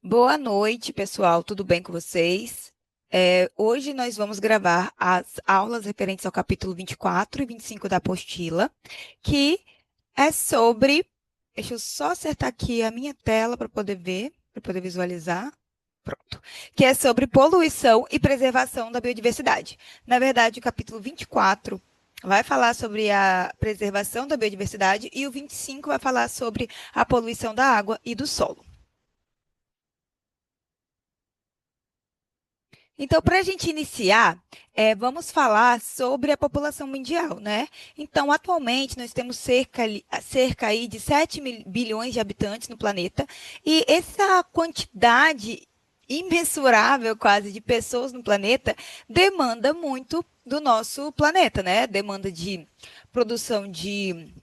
Boa noite, pessoal. Tudo bem com vocês? Hoje nós vamos gravar as aulas referentes ao capítulo 24 e 25 da apostila, que é sobre. Deixa eu só acertar aqui a minha tela para poder ver, para poder visualizar. Pronto. Que é sobre poluição e preservação da biodiversidade. Na verdade, o capítulo 24 vai falar sobre a preservação da biodiversidade e o 25 vai falar sobre a poluição da água e do solo. Então, para a gente iniciar, vamos falar sobre a população mundial, né? Então, atualmente, nós temos cerca aí de 7 bilhões de habitantes no planeta, e essa quantidade imensurável, quase, de pessoas no planeta demanda muito do nosso planeta, né? Demanda de produção de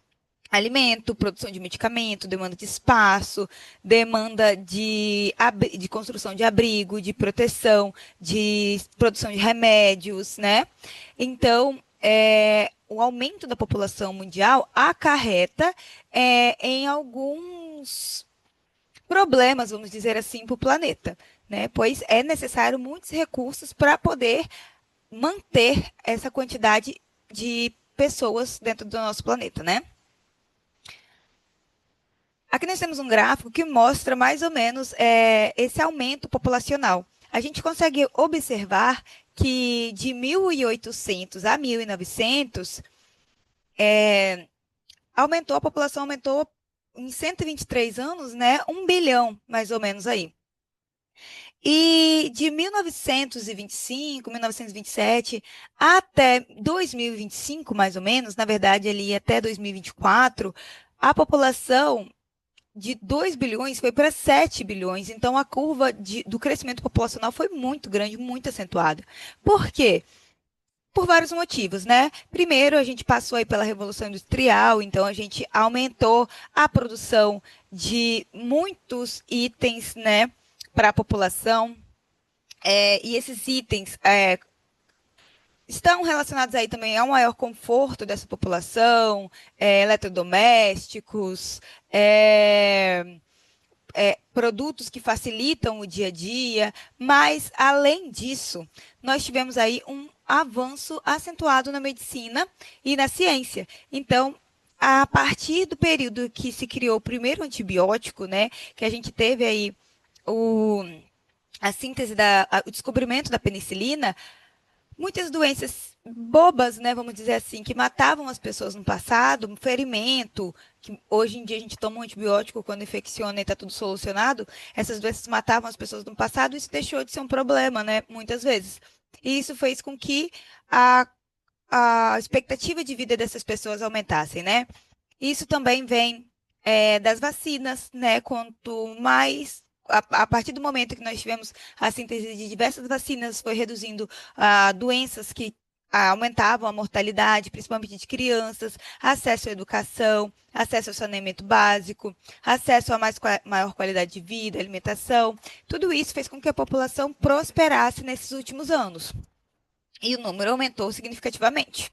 alimento, produção de medicamento, demanda de espaço, demanda de construção de abrigo, de proteção, de produção de remédios, né? Então, o aumento da população mundial acarreta em alguns problemas, vamos dizer assim, para o planeta, né? Pois é necessário muitos recursos para poder manter essa quantidade de pessoas dentro do nosso planeta, né? Aqui nós temos um gráfico que mostra mais ou menos esse aumento populacional. A gente consegue observar que de 1800 a 1900, a população aumentou em 123 anos, né, 1 bilhão, mais ou menos aí. E de 1925, 1927 até 2025, mais ou menos, na verdade, ali até 2024, a população de 2 bilhões foi para 7 bilhões. Então, a curva do crescimento populacional foi muito grande, muito acentuada. Por quê? Por vários motivos, né? Primeiro, a gente passou aí pela Revolução Industrial, então a gente aumentou a produção de muitos itens, né, para a população. E esses itens estão relacionados aí também ao maior conforto dessa população, eletrodomésticos, produtos que facilitam o dia a dia, mas, além disso, nós tivemos aí um avanço acentuado na medicina e na ciência. Então, a partir do período que se criou o primeiro antibiótico, né, que a gente teve aí o, o descobrimento da penicilina, muitas doenças bobas, né, vamos dizer assim, que matavam as pessoas no passado, um ferimento, que hoje em dia a gente toma um antibiótico quando infecciona e está tudo solucionado, essas doenças matavam as pessoas no passado, isso deixou de ser um problema, né, muitas vezes. E isso fez com que a, a expectativa de vida dessas pessoas aumentassem, né? Isso também vem das vacinas, né? Quanto mais a partir do momento que nós tivemos a síntese de diversas vacinas, foi reduzindo doenças que aumentavam a mortalidade, principalmente de crianças, acesso à educação, acesso ao saneamento básico, acesso a maior qualidade de vida, alimentação. Tudo isso fez com que a população prosperasse nesses últimos anos. E o número aumentou significativamente.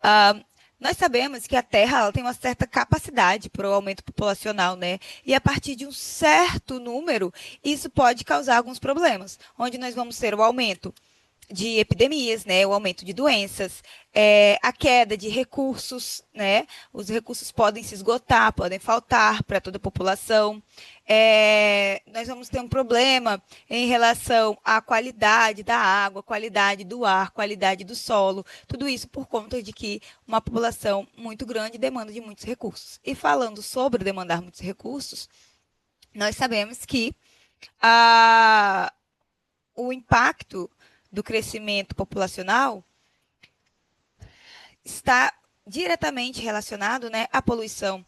Ah, nós sabemos que a Terra ela tem uma certa capacidade para o aumento populacional, né? E a partir de um certo número, isso pode causar alguns problemas, onde nós vamos ter o aumento de epidemias, né, o aumento de doenças, a queda de recursos, né, os recursos podem se esgotar, podem faltar para toda a população. Nós vamos ter um problema em relação à qualidade da água, qualidade do ar, qualidade do solo, tudo isso por conta de que uma população muito grande demanda de muitos recursos. E falando sobre demandar muitos recursos, nós sabemos que a, o impacto do crescimento populacional está diretamente relacionado, né, à poluição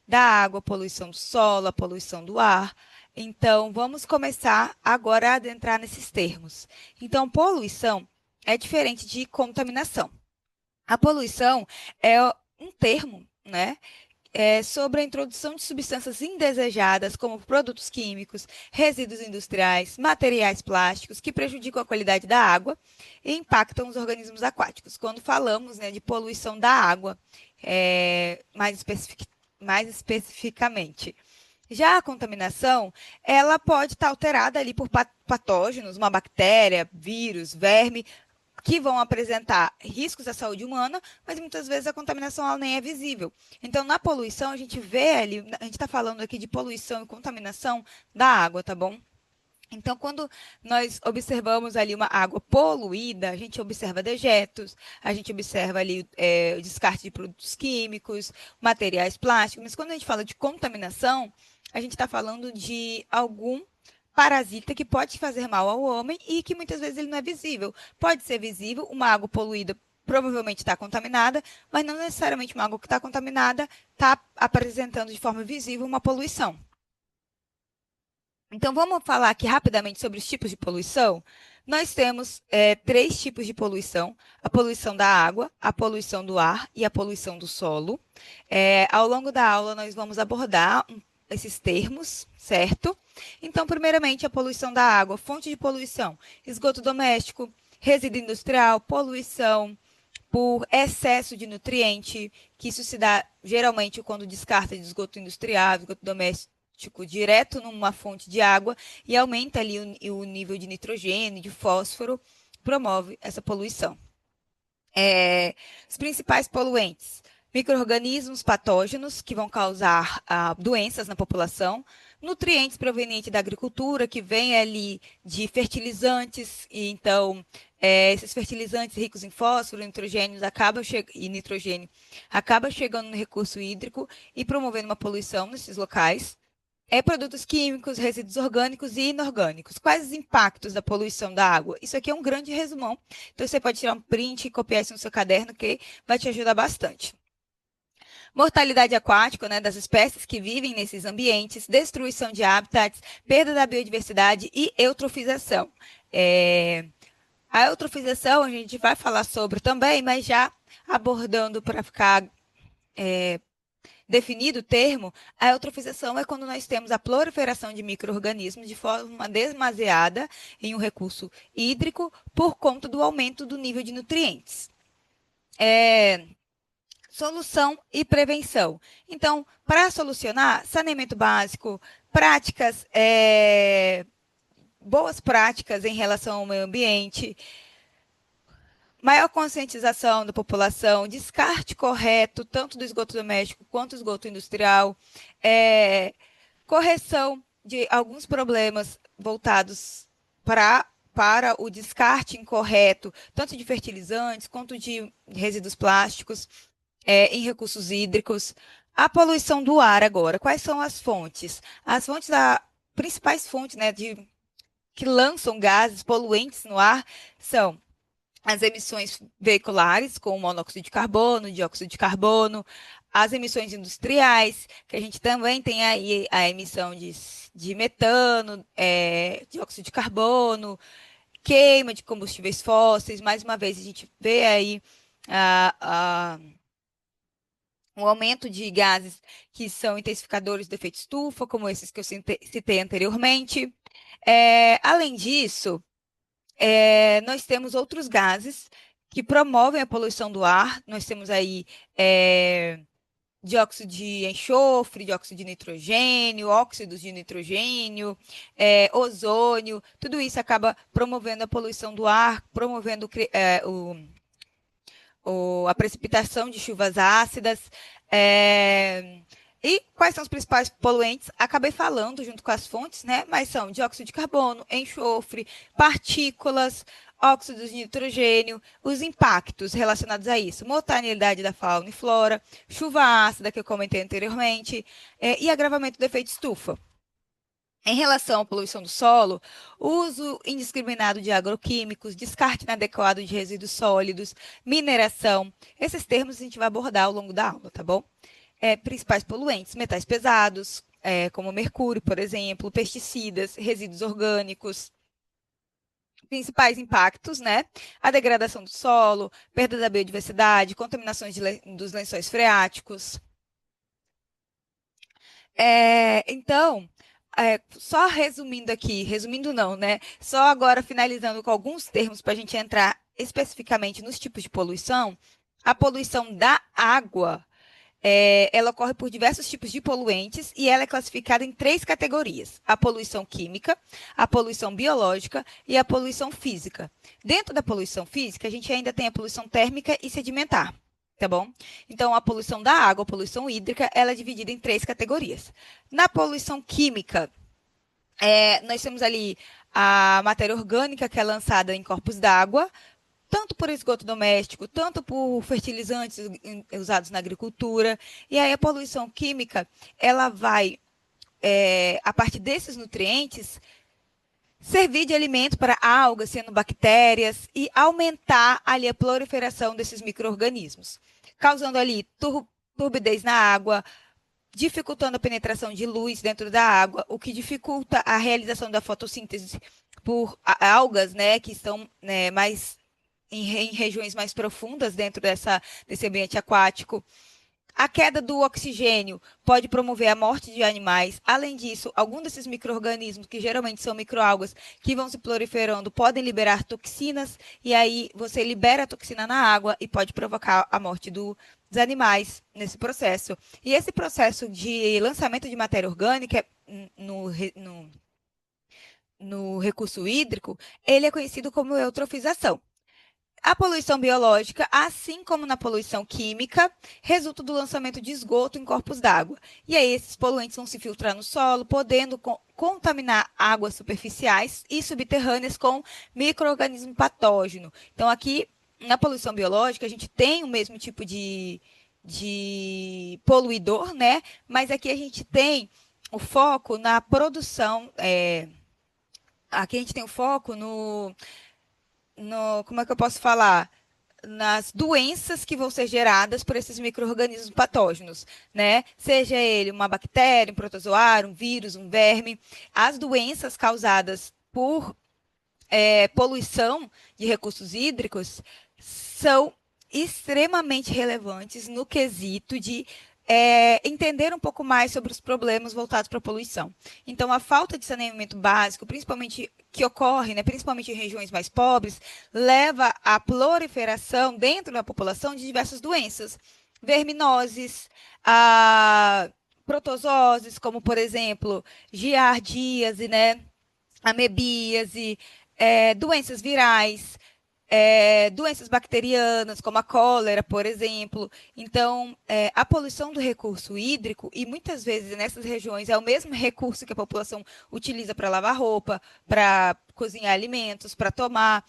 da água, à poluição do solo, à poluição do ar. Então, vamos começar agora a adentrar nesses termos. Então, poluição é diferente de contaminação. A poluição é um termo, né, sobre a introdução de substâncias indesejadas, como produtos químicos, resíduos industriais, materiais plásticos, que prejudicam a qualidade da água e impactam os organismos aquáticos. Quando falamos, né, de poluição da água, mais especificamente. Já a contaminação, ela pode estar alterada ali por patógenos, uma bactéria, vírus, verme, que vão apresentar riscos à saúde humana, mas muitas vezes a contaminação ela nem é visível. Então, na poluição, a gente vê ali, a gente está falando aqui de poluição e contaminação da água, tá bom? Então, quando nós observamos ali uma água poluída, a gente observa dejetos, a gente observa ali o descarte de produtos químicos, materiais plásticos, mas quando a gente fala de contaminação, a gente está falando de algum parasita que pode fazer mal ao homem e que muitas vezes ele não é visível. Pode ser visível, uma água poluída provavelmente está contaminada, mas não necessariamente uma água que está contaminada está apresentando de forma visível uma poluição. Então, vamos falar aqui rapidamente sobre os tipos de poluição. Nós temos três tipos de poluição: a poluição da água, a poluição do ar e a poluição do solo. Ao longo da aula, nós vamos abordar esses termos, certo? Então, primeiramente, a poluição da água, fonte de poluição: esgoto doméstico, resíduo industrial, poluição por excesso de nutriente, que isso se dá geralmente quando descarta de esgoto industrial, esgoto doméstico direto numa fonte de água e aumenta ali o nível de nitrogênio, de fósforo, promove essa poluição. Os principais poluentes: micro-organismos patógenos que vão causar doenças na população, nutrientes provenientes da agricultura, que vêm ali de fertilizantes, e então esses fertilizantes ricos em fósforo, e nitrogênio acabam chegando no recurso hídrico e promovendo uma poluição nesses locais. Produtos químicos, resíduos orgânicos e inorgânicos. Quais os impactos da poluição da água? Isso aqui é um grande resumão, então você pode tirar um print e copiar isso no seu caderno, que vai te ajudar bastante. Mortalidade aquática, né, das espécies que vivem nesses ambientes, destruição de habitats, perda da biodiversidade e eutrofização. A eutrofização a gente vai falar sobre também, mas já abordando para ficar definido o termo, a eutrofização é quando nós temos a proliferação de micro-organismos de forma demasiada em um recurso hídrico por conta do aumento do nível de nutrientes. Solução e prevenção. Então, para solucionar, saneamento básico, práticas, boas práticas em relação ao meio ambiente, maior conscientização da população, descarte correto, tanto do esgoto doméstico quanto do esgoto industrial, correção de alguns problemas voltados para o descarte incorreto, tanto de fertilizantes quanto de resíduos plásticos em recursos hídricos. A poluição do ar agora. Quais são as fontes? As principais fontes, né, que lançam gases poluentes no ar são as emissões veiculares, com monóxido de carbono, dióxido de carbono, as emissões industriais, que a gente também tem aí a emissão de metano, dióxido de carbono, queima de combustíveis fósseis. Mais uma vez, a gente vê aí um aumento de gases que são intensificadores do efeito estufa, como esses que eu citei anteriormente. Além disso, nós temos outros gases que promovem a poluição do ar. Nós temos aí dióxido de enxofre, dióxido de nitrogênio, óxidos de nitrogênio, ozônio. Tudo isso acaba promovendo a poluição do ar, promovendo a precipitação de chuvas ácidas. E quais são os principais poluentes? Acabei falando junto com as fontes, né? Mas são dióxido de carbono, enxofre, partículas, óxidos de nitrogênio, os impactos relacionados a isso: mortalidade da fauna e flora, chuva ácida, que eu comentei anteriormente, e agravamento do efeito estufa. Em relação à poluição do solo, uso indiscriminado de agroquímicos, descarte inadequado de resíduos sólidos, mineração. Esses termos a gente vai abordar ao longo da aula, tá bom? Principais poluentes: metais pesados, como mercúrio, por exemplo, pesticidas, resíduos orgânicos. Principais impactos, né? A degradação do solo, perda da biodiversidade, contaminações dos lençóis freáticos. Então, só resumindo aqui, resumindo não, né? Só agora finalizando com alguns termos para a gente entrar especificamente nos tipos de poluição. A poluição da água ela ocorre por diversos tipos de poluentes e ela é classificada em 3 categorias: a poluição química, a poluição biológica e a poluição física. Dentro da poluição física, a gente ainda tem a poluição térmica e sedimentar. Tá bom? Então, a poluição da água, a poluição hídrica, ela é dividida em 3 categorias. Na poluição química, nós temos ali a matéria orgânica que é lançada em corpos d'água, tanto por esgoto doméstico, tanto por fertilizantes usados na agricultura. E aí a poluição química, ela vai, a partir desses nutrientes, servir de alimento para algas, cianobactérias, e aumentar ali a proliferação desses micro-organismos, causando ali turbidez na água, dificultando a penetração de luz dentro da água, o que dificulta a realização da fotossíntese por algas, né, que estão, né, mais em regiões mais profundas dentro desse ambiente aquático. A queda do oxigênio pode promover a morte de animais. Além disso, alguns desses micro-organismos, que geralmente são microalgas, que vão se proliferando, podem liberar toxinas, e aí você libera a toxina na água e pode provocar a morte dos animais nesse processo. E esse processo de lançamento de matéria orgânica no recurso hídrico, ele é conhecido como eutrofização. A poluição biológica, assim como na poluição química, resulta do lançamento de esgoto em corpos d'água. E aí esses poluentes vão se filtrar no solo, podendo contaminar águas superficiais e subterrâneas com micro-organismo patógeno. Então, aqui, na poluição biológica, a gente tem o mesmo tipo de poluidor, né? Mas aqui a gente tem o foco na produção, aqui a gente tem o foco como é que eu posso falar? Nas doenças que vão ser geradas por esses micro-organismos patógenos, né? Seja ele uma bactéria, um protozoário, um vírus, um verme. As doenças causadas por poluição de recursos hídricos são extremamente relevantes no quesito de entender um pouco mais sobre os problemas voltados para a poluição. Então, a falta de saneamento básico, principalmente que ocorre, né, principalmente em regiões mais pobres, leva à proliferação dentro da população de diversas doenças, verminoses, a protozooses, como por exemplo, giardíase, né, amebíase, doenças virais, doenças bacterianas, como a cólera, por exemplo. Então, a poluição do recurso hídrico, e muitas vezes nessas regiões é o mesmo recurso que a população utiliza para lavar roupa, para cozinhar alimentos, para tomar,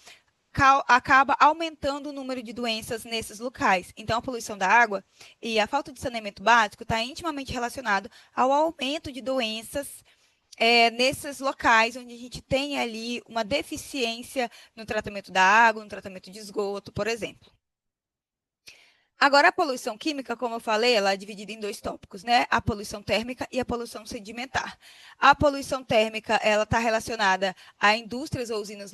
acaba aumentando o número de doenças nesses locais. Então, a poluição da água e a falta de saneamento básico está intimamente relacionado ao aumento de doenças nesses locais onde a gente tem ali uma deficiência no tratamento da água, no tratamento de esgoto, por exemplo. Agora, a poluição química, como eu falei, ela é dividida em 2 tópicos, né? A poluição térmica e a poluição sedimentar. A poluição térmica, ela está relacionada a indústrias ou usinas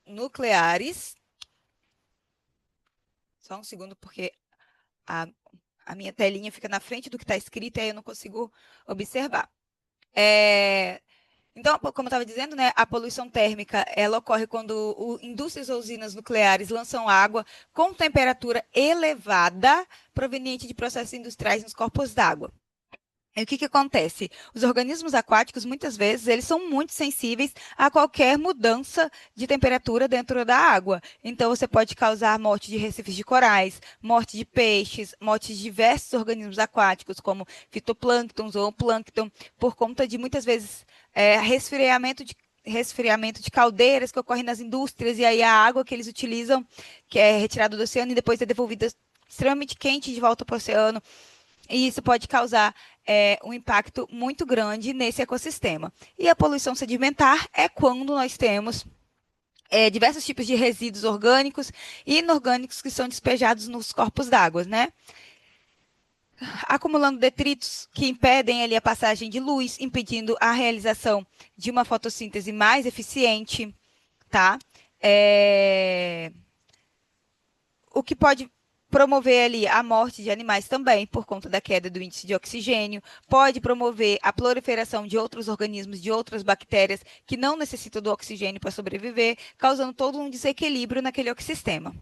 nucleares. Só um segundo, porque a, a minha telinha fica na frente do que está escrito e aí eu não consigo observar. Então, como eu estava dizendo, né, a poluição térmica ela ocorre quando indústrias ou usinas nucleares lançam água com temperatura elevada proveniente de processos industriais nos corpos d'água. E o que acontece? Os organismos aquáticos, muitas vezes, eles são muito sensíveis a qualquer mudança de temperatura dentro da água. Então, você pode causar morte de recifes de corais, morte de peixes, morte de diversos organismos aquáticos, como fitoplânctons ou plâncton, por conta de, muitas vezes, resfriamento de caldeiras que ocorre nas indústrias, e aí a água que eles utilizam, que é retirada do oceano e depois é devolvida extremamente quente de volta para o oceano. E isso pode causar um impacto muito grande nesse ecossistema. E a poluição sedimentar é quando nós temos diversos tipos de resíduos orgânicos e inorgânicos que são despejados nos corpos d'água, né? Acumulando detritos que impedem ali a passagem de luz, impedindo a realização de uma fotossíntese mais eficiente, tá? O que pode promover ali a morte de animais também, por conta da queda do índice de oxigênio, pode promover a proliferação de outros organismos, de outras bactérias que não necessitam do oxigênio para sobreviver, causando todo um desequilíbrio naquele ecossistema.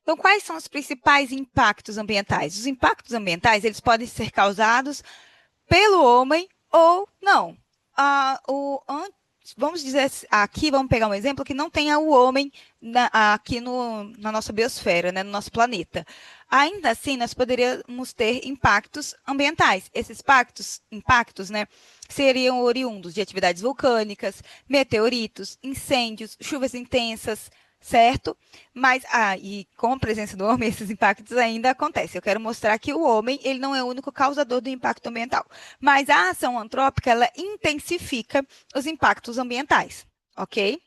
Então, quais são os principais impactos ambientais? Os impactos ambientais, eles podem ser causados pelo homem ou não. Vamos dizer aqui, vamos pegar um exemplo que não tenha o homem aqui na nossa biosfera, né, no nosso planeta. Ainda assim, nós poderíamos ter impactos ambientais. Esses impactos, né, seriam oriundos de atividades vulcânicas, meteoritos, incêndios, chuvas intensas, certo? Mas, e com a presença do homem, esses impactos ainda acontecem. Eu quero mostrar que o homem, ele não é o único causador do impacto ambiental. Mas a ação antrópica, ela intensifica os impactos ambientais, ok?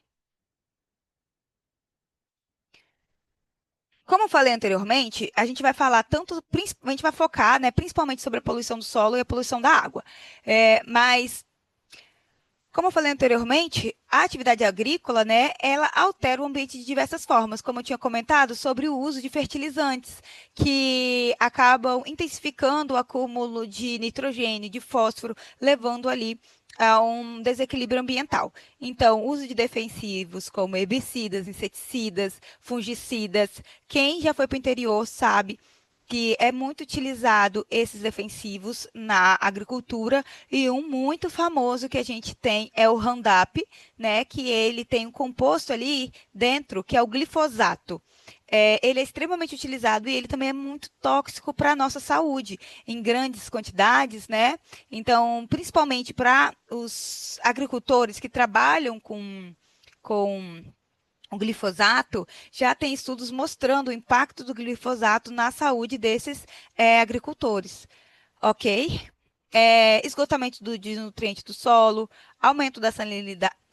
Como eu falei anteriormente, a gente vai falar a gente vai focar, né, principalmente sobre a poluição do solo e a poluição da água. Mas como eu falei anteriormente, a atividade agrícola, né, ela altera o ambiente de diversas formas, como eu tinha comentado sobre o uso de fertilizantes, que acabam intensificando o acúmulo de nitrogênio, de fósforo, levando ali a um desequilíbrio ambiental. Então, o uso de defensivos como herbicidas, inseticidas, fungicidas, quem já foi para o interior sabe que é muito utilizado esses defensivos na agricultura e um muito famoso que a gente tem é o Roundup, né, que ele tem um composto ali dentro que é o glifosato. Ele é extremamente utilizado e ele também é muito tóxico para a nossa saúde, em grandes quantidades, né? Então, principalmente para os agricultores que trabalham com o glifosato, já tem estudos mostrando o impacto do glifosato na saúde desses agricultores, ok? Esgotamento de nutrientes do solo, aumento da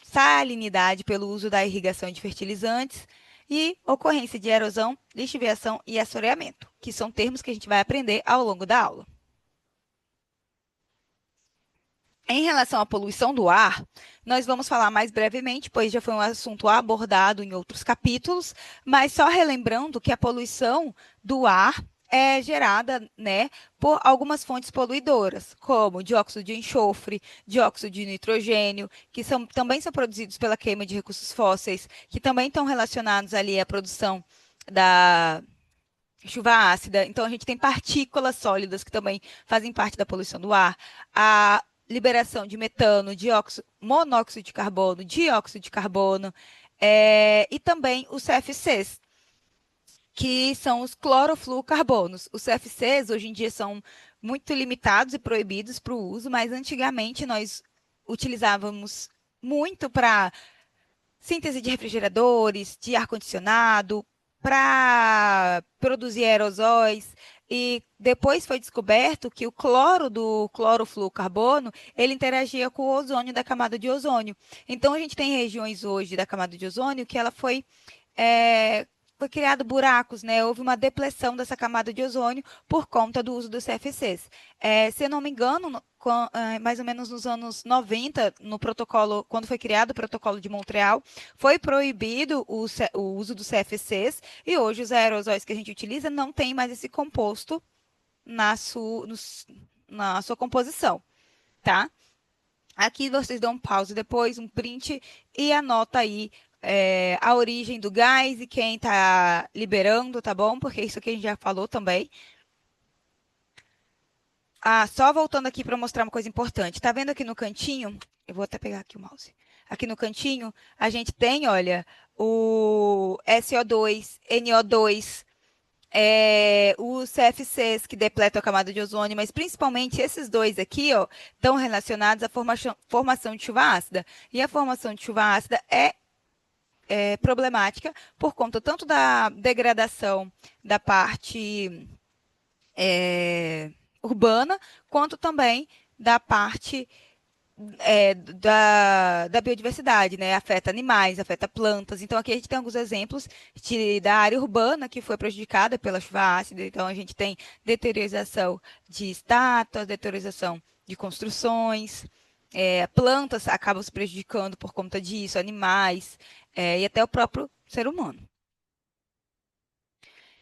salinidade pelo uso da irrigação de fertilizantes e ocorrência de erosão, lixiviação e assoreamento, que são termos que a gente vai aprender ao longo da aula. Em relação à poluição do ar, nós vamos falar mais brevemente, pois já foi um assunto abordado em outros capítulos, mas só relembrando que a poluição do ar é gerada, né, por algumas fontes poluidoras, como dióxido de enxofre, dióxido de nitrogênio, que também são produzidos pela queima de recursos fósseis, que também estão relacionados ali à produção da chuva ácida. Então, a gente tem partículas sólidas que também fazem parte da poluição do ar. A liberação de metano, monóxido de carbono, dióxido de carbono, e também os CFCs, que são os clorofluorcarbonos. Os CFCs, hoje em dia, são muito limitados e proibidos para o uso, mas antigamente nós utilizávamos muito para síntese de refrigeradores, de ar-condicionado, para produzir aerosóis. E depois foi descoberto que o cloro do clorofluorcarbono, ele interagia com o ozônio da camada de ozônio. Então, a gente tem regiões hoje da camada de ozônio que ela foi criado buracos, né? Houve uma depressão dessa camada de ozônio por conta do uso dos CFCs. Se eu não me engano, mais ou menos nos anos 90, no protocolo, quando foi criado o protocolo de Montreal, foi proibido o uso dos CFCs e hoje os aerosóis que a gente utiliza não tem mais esse composto na sua composição, tá? Aqui vocês dão um pause depois, um print e anota aí a origem do gás e quem está liberando, tá bom? Porque isso aqui a gente já falou também. Só voltando aqui para mostrar uma coisa importante. Tá vendo aqui no cantinho? Eu vou até pegar aqui o mouse. Aqui no cantinho, a gente tem, olha, o SO2, NO2, os CFCs que depletam a camada de ozônio, mas principalmente esses dois aqui, ó, estão relacionados à formação de chuva ácida. E a formação de chuva ácida é problemática por conta tanto da degradação da parte urbana, quanto também da parte da biodiversidade, né? Afeta animais, afeta plantas. Então, aqui a gente tem alguns exemplos da área urbana que foi prejudicada pela chuva ácida. Então, a gente tem deteriorização de estátuas, deteriorização de construções, plantas acabam se prejudicando por conta disso, animais, e até o próprio ser humano.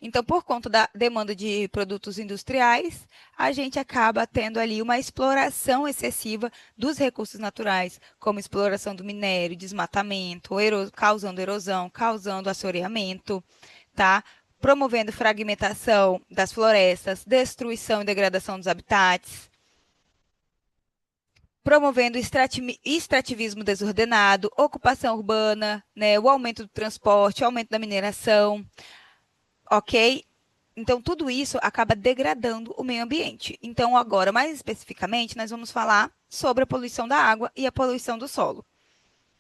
Então, por conta da demanda de produtos industriais, a gente acaba tendo ali uma exploração excessiva dos recursos naturais, como exploração do minério, desmatamento, causando erosão, causando assoreamento, tá? promovendo fragmentação das florestas, destruição e degradação dos habitats, promovendo extrativismo desordenado, ocupação urbana, né, o aumento do transporte, o aumento da mineração, ok? Então, tudo isso acaba degradando o meio ambiente. Então, agora, mais especificamente, nós vamos falar sobre a poluição da água e a poluição do solo.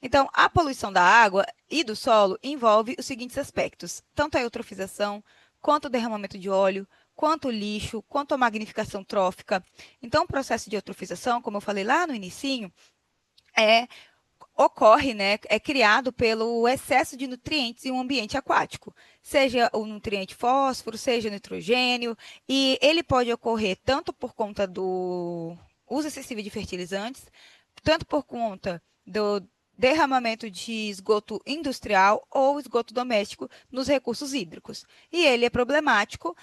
Então, a poluição da água e do solo envolve os seguintes aspectos: tanto a eutrofização, quanto o derramamento de óleo, quanto o lixo, quanto a magnificação trófica. Então, o processo de eutrofização, como eu falei lá no inicinho, é ocorre, né, é criado pelo excesso de nutrientes em um ambiente aquático, seja o nutriente fósforo, seja nitrogênio, e ele pode ocorrer tanto por conta do uso excessivo de fertilizantes, tanto por conta do derramamento de esgoto industrial ou esgoto doméstico nos recursos hídricos. E ele é problemático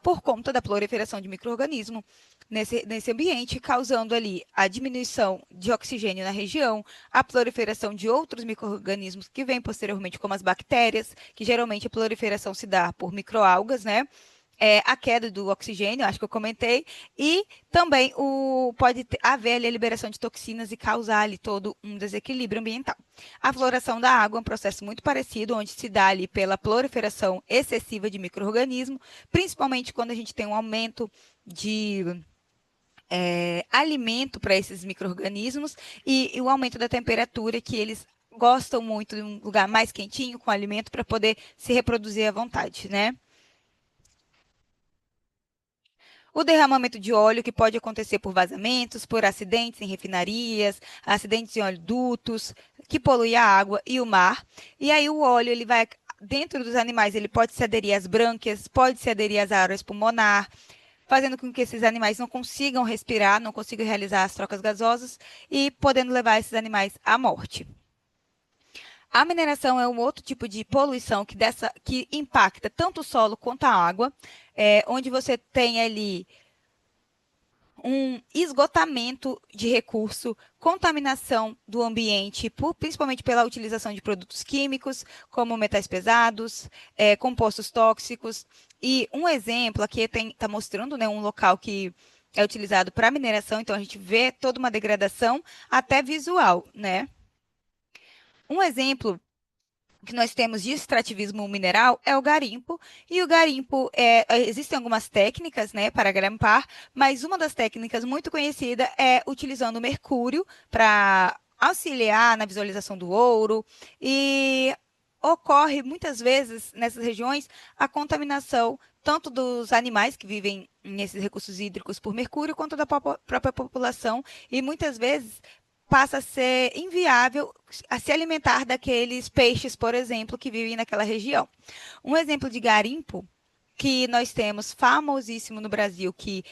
por conta da proliferação de micro-organismos nesse ambiente, causando ali a diminuição de oxigênio na região, a proliferação de outros micro-organismos que vêm posteriormente, como as bactérias, que geralmente a proliferação se dá por microalgas, né? A queda do oxigênio, acho que eu comentei, e também pode haver ali a liberação de toxinas e causar ali todo um desequilíbrio ambiental. A floração da água é um processo muito parecido, onde se dá ali pela proliferação excessiva de micro-organismos, principalmente quando a gente tem um aumento de alimento para esses micro-organismos e o aumento da temperatura, que eles gostam muito de um lugar mais quentinho, com alimento, para poder se reproduzir à vontade, né? O derramamento de óleo, que pode acontecer por vazamentos, por acidentes em refinarias, acidentes em oleodutos, que polui a água e o mar. E aí o óleo, ele vai, dentro dos animais, ele pode se aderir às brânquias, pode se aderir às áreas pulmonar, fazendo com que esses animais não consigam respirar, não consigam realizar as trocas gasosas e podendo levar esses animais à morte. A mineração é um outro tipo de poluição que impacta tanto o solo quanto a água, onde você tem ali um esgotamento de recurso, contaminação do ambiente, principalmente pela utilização de produtos químicos, como metais pesados, compostos tóxicos. E um exemplo aqui está mostrando, né, um local que é utilizado para mineração, então a gente vê toda uma degradação até visual, né? Um exemplo que nós temos de extrativismo mineral é o garimpo, e o garimpo, existem algumas técnicas, né, para garimpar, mas uma das técnicas muito conhecida é utilizando o mercúrio para auxiliar na visualização do ouro, e ocorre muitas vezes nessas regiões a contaminação tanto dos animais que vivem nesses recursos hídricos por mercúrio, quanto da própria população, e muitas vezes passa a ser inviável a se alimentar daqueles peixes, por exemplo, que vivem naquela região. Um exemplo de garimpo que nós temos famosíssimo no Brasil, que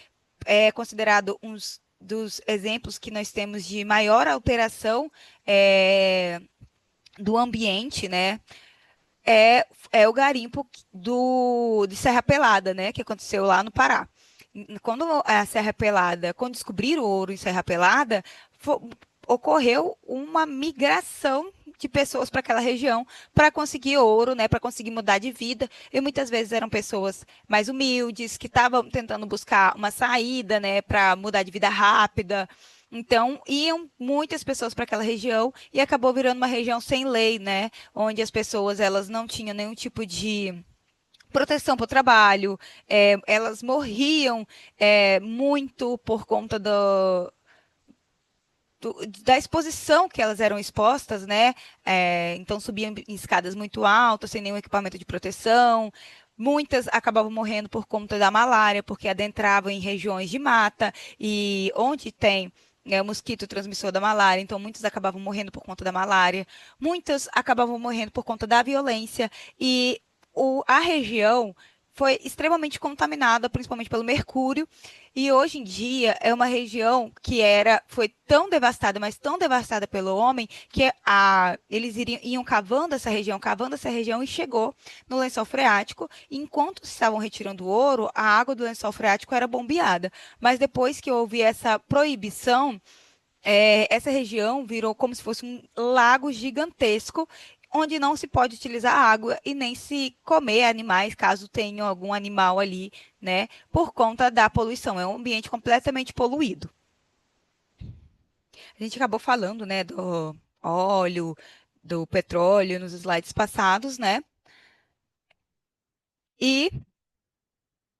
é considerado um dos exemplos que nós temos de maior alteração do ambiente, né? É o garimpo de Serra Pelada, né? Que aconteceu lá no Pará. Quando a Serra Pelada, quando descobriram o ouro em Serra Pelada, ocorreu uma migração de pessoas para aquela região para conseguir ouro, né, para conseguir mudar de vida. E muitas vezes eram pessoas mais humildes que estavam tentando buscar uma saída, né, para mudar de vida rápida. Então, iam muitas pessoas para aquela região e acabou virando uma região sem lei, né, onde as pessoas elas não tinham nenhum tipo de proteção para o trabalho, elas morriam muito por conta da exposição que elas eram expostas, né? Então subiam em escadas muito altas, sem nenhum equipamento de proteção. Muitas acabavam morrendo por conta da malária, porque adentravam em regiões de mata e onde tem o mosquito transmissor da malária, então muitos acabavam morrendo por conta da malária. Muitas acabavam morrendo por conta da violência e a região foi extremamente contaminada, principalmente pelo mercúrio, e hoje em dia é uma região que foi tão devastada, mas tão devastada pelo homem, que eles iam cavando essa região e chegou no lençol freático. E enquanto estavam retirando o ouro, a água do lençol freático era bombeada. Mas depois que houve essa proibição, essa região virou como se fosse um lago gigantesco, onde não se pode utilizar água e nem se comer animais, caso tenha algum animal ali, né, por conta da poluição. É um ambiente completamente poluído. A gente acabou falando, né, do óleo, do petróleo nos slides passados, né? E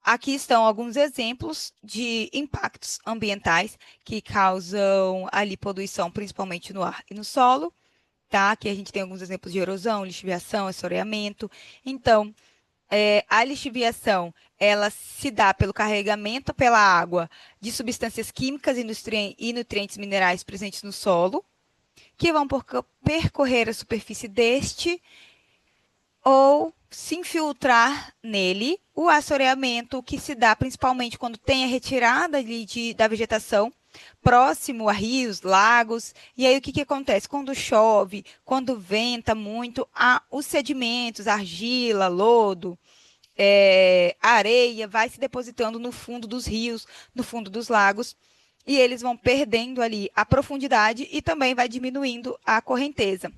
aqui estão alguns exemplos de impactos ambientais que causam ali poluição, principalmente no ar e no solo, tá? Aqui a gente tem alguns exemplos de erosão, lixiviação, assoreamento. Então, a lixiviação, ela se dá pelo carregamento pela água de substâncias químicas e nutrientes minerais presentes no solo, que vão percorrer a superfície deste ou se infiltrar nele. O assoreamento, que se dá principalmente quando tem a retirada ali da vegetação próximo a rios, lagos. E aí o que, que acontece? Quando chove, quando venta muito, os sedimentos, argila, lodo, areia, vai se depositando no fundo dos rios, no fundo dos lagos. E eles vão perdendo ali a profundidade e também vai diminuindo a correnteza.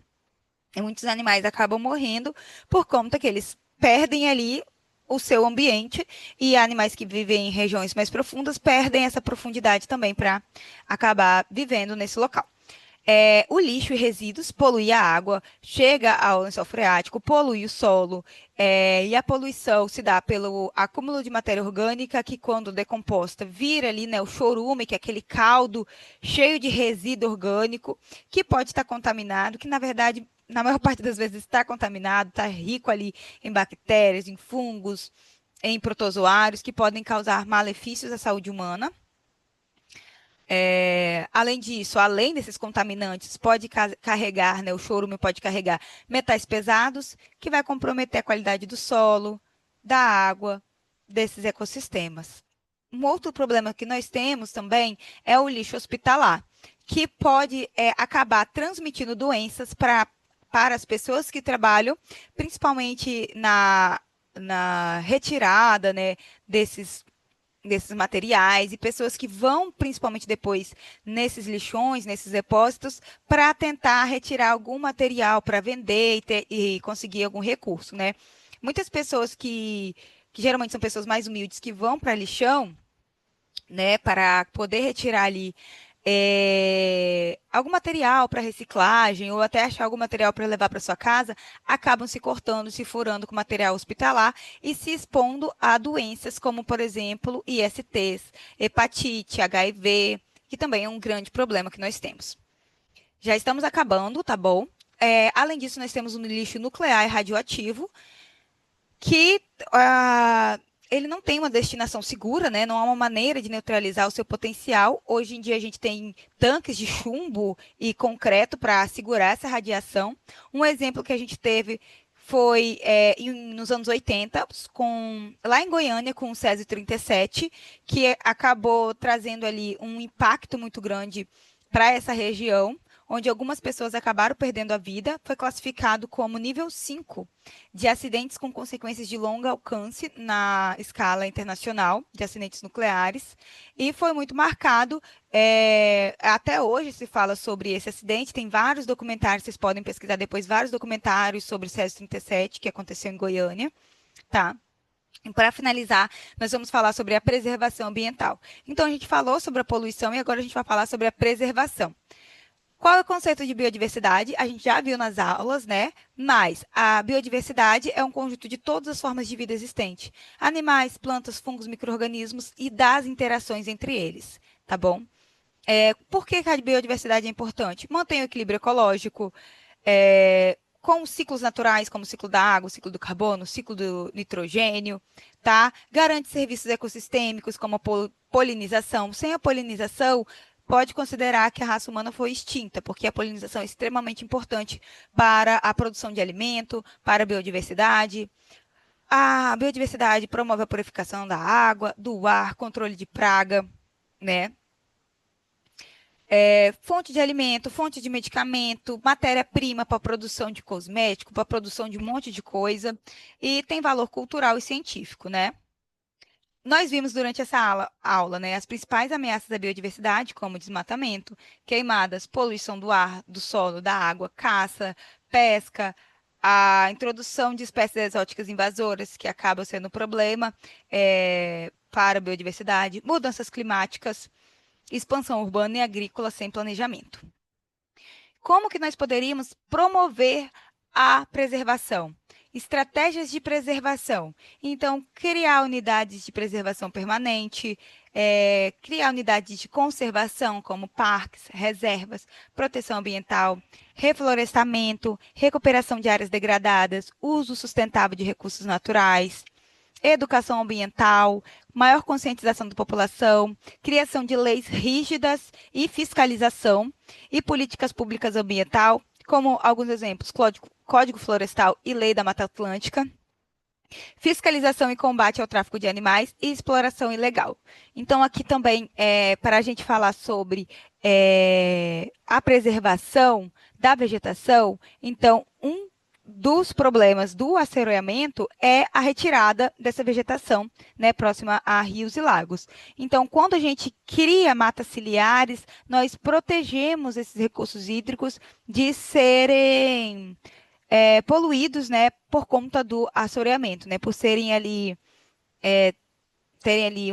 E muitos animais acabam morrendo por conta que eles perdem ali o seu ambiente e animais que vivem em regiões mais profundas perdem essa profundidade também para acabar vivendo nesse local. O lixo e resíduos polui a água, chega ao lençol freático, polui o solo, e a poluição se dá pelo acúmulo de matéria orgânica que, quando decomposta, vira ali, né, o chorume, que é aquele caldo cheio de resíduo orgânico, que pode estar contaminado, que na verdade, na maior parte das vezes está contaminado, está rico ali em bactérias, em fungos, em protozoários, que podem causar malefícios à saúde humana. Além disso, além desses contaminantes, pode carregar, né, o chorume pode carregar metais pesados, que vai comprometer a qualidade do solo, da água, desses ecossistemas. Um outro problema que nós temos também é o lixo hospitalar, que pode acabar transmitindo doenças para as pessoas que trabalham, principalmente na retirada, né, desses materiais e pessoas que vão, principalmente depois, nesses lixões, nesses depósitos, para tentar retirar algum material para vender e conseguir algum recurso, né? Muitas pessoas que geralmente são pessoas mais humildes que vão para lixão, né, para poder retirar ali algum material para reciclagem ou até achar algum material para levar para sua casa, acabam se cortando, se furando com material hospitalar e se expondo a doenças como, por exemplo, ISTs, hepatite, HIV, que também é um grande problema que nós temos. Já estamos acabando, tá bom? Além disso, nós temos um lixo nuclear e radioativo, que ele não tem uma destinação segura, né? Não há uma maneira de neutralizar o seu potencial. Hoje em dia a gente tem tanques de chumbo e concreto para segurar essa radiação. Um exemplo que a gente teve foi nos anos 80, lá em Goiânia, com o Césio 37, que acabou trazendo ali um impacto muito grande para essa região, onde algumas pessoas acabaram perdendo a vida. Foi classificado como nível 5 de acidentes com consequências de longo alcance na escala internacional de acidentes nucleares, e foi muito marcado. Até hoje se fala sobre esse acidente, tem vários documentários, vocês podem pesquisar depois, vários documentários sobre o Césio 37, que aconteceu em Goiânia, tá? E para finalizar, nós vamos falar sobre a preservação ambiental. Então, a gente falou sobre a poluição e agora a gente vai falar sobre a preservação. Qual é o conceito de biodiversidade? A gente já viu nas aulas, né? Mas a biodiversidade é um conjunto de todas as formas de vida existente: animais, plantas, fungos, micro-organismos e das interações entre eles, tá bom? Por que a biodiversidade é importante? Mantém o equilíbrio ecológico, com os ciclos naturais, como o ciclo da água, o ciclo do carbono, o ciclo do nitrogênio, tá? Garante serviços ecossistêmicos, como a polinização. Sem a polinização, pode considerar que a raça humana foi extinta, porque a polinização é extremamente importante para a produção de alimento, para a biodiversidade. A biodiversidade promove a purificação da água, do ar, controle de praga, né? Fonte de alimento, fonte de medicamento, matéria-prima para a produção de cosmético, para a produção de um monte de coisa, e tem valor cultural e científico, né? Nós vimos durante essa aula, né, as principais ameaças à biodiversidade, como desmatamento, queimadas, poluição do ar, do solo, da água, caça, pesca, a introdução de espécies exóticas invasoras, que acaba sendo um problema para a biodiversidade, mudanças climáticas, expansão urbana e agrícola sem planejamento. Como que nós poderíamos promover a preservação? Estratégias de preservação. Então, criar unidades de preservação permanente, criar unidades de conservação, como parques, reservas, proteção ambiental, reflorestamento, recuperação de áreas degradadas, uso sustentável de recursos naturais, educação ambiental, maior conscientização da população, criação de leis rígidas e fiscalização e políticas públicas ambiental, como alguns exemplos, Código Florestal e Lei da Mata Atlântica, fiscalização e combate ao tráfico de animais e exploração ilegal. Então, aqui também, para a gente falar sobre a preservação da vegetação, então, um dos problemas do assoreamento é a retirada dessa vegetação, né, próxima a rios e lagos. Então, quando a gente cria matas ciliares, nós protegemos esses recursos hídricos de serem poluídos, né, por conta do assoreamento, né, por serem ali, terem ali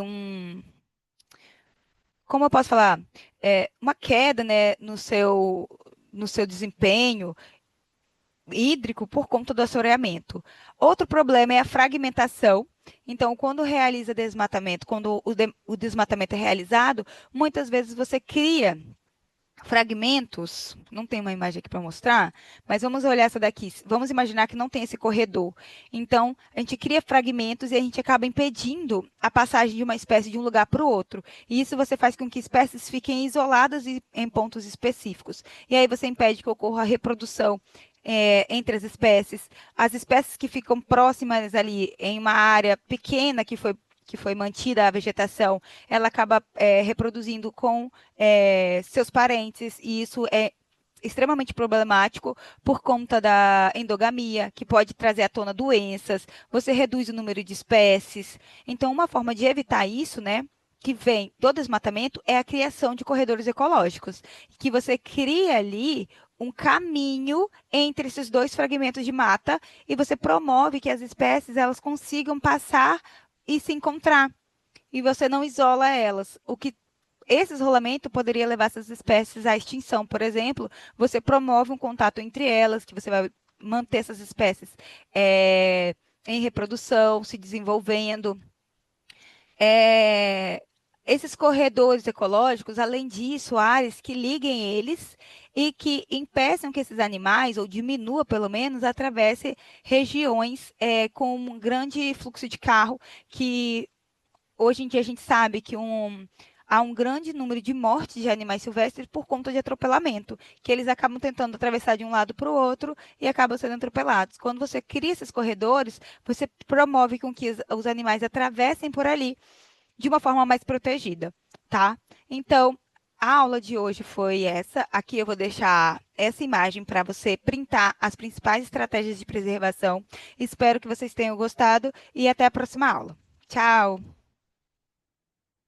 como eu posso falar, uma queda, né, no seu desempenho hídrico por conta do assoreamento. Outro problema é a fragmentação. Então, quando realiza desmatamento, quando o desmatamento é realizado, muitas vezes você cria fragmentos, não tem uma imagem aqui para mostrar, mas vamos olhar essa daqui. Vamos imaginar que não tem esse corredor. Então, a gente cria fragmentos e a gente acaba impedindo a passagem de uma espécie de um lugar para o outro. E isso você faz com que espécies fiquem isoladas em pontos específicos. E aí você impede que ocorra a reprodução entre as espécies que ficam próximas ali em uma área pequena que foi mantida a vegetação, ela acaba reproduzindo com seus parentes, e isso é extremamente problemático por conta da endogamia, que pode trazer à tona doenças, você reduz o número de espécies. Então, uma forma de evitar isso, né, que vem do desmatamento, é a criação de corredores ecológicos, que você cria ali um caminho entre esses dois fragmentos de mata e você promove que as espécies elas consigam passar e se encontrar. E você não isola elas. Esse isolamento poderia levar essas espécies à extinção. Por exemplo, você promove um contato entre elas, que você vai manter essas espécies em reprodução, se desenvolvendo. Esses corredores ecológicos, além disso, áreas que liguem eles e que impeçam que esses animais, ou diminua pelo menos, atravessem regiões com um grande fluxo de carro, que hoje em dia a gente sabe que há um grande número de mortes de animais silvestres por conta de atropelamento, que eles acabam tentando atravessar de um lado para o outro e acabam sendo atropelados. Quando você cria esses corredores, você promove com que os animais atravessem por ali de uma forma mais protegida, tá? Então, a aula de hoje foi essa. Aqui eu vou deixar essa imagem para você printar as principais estratégias de preservação. Espero que vocês tenham gostado e até a próxima aula. Tchau!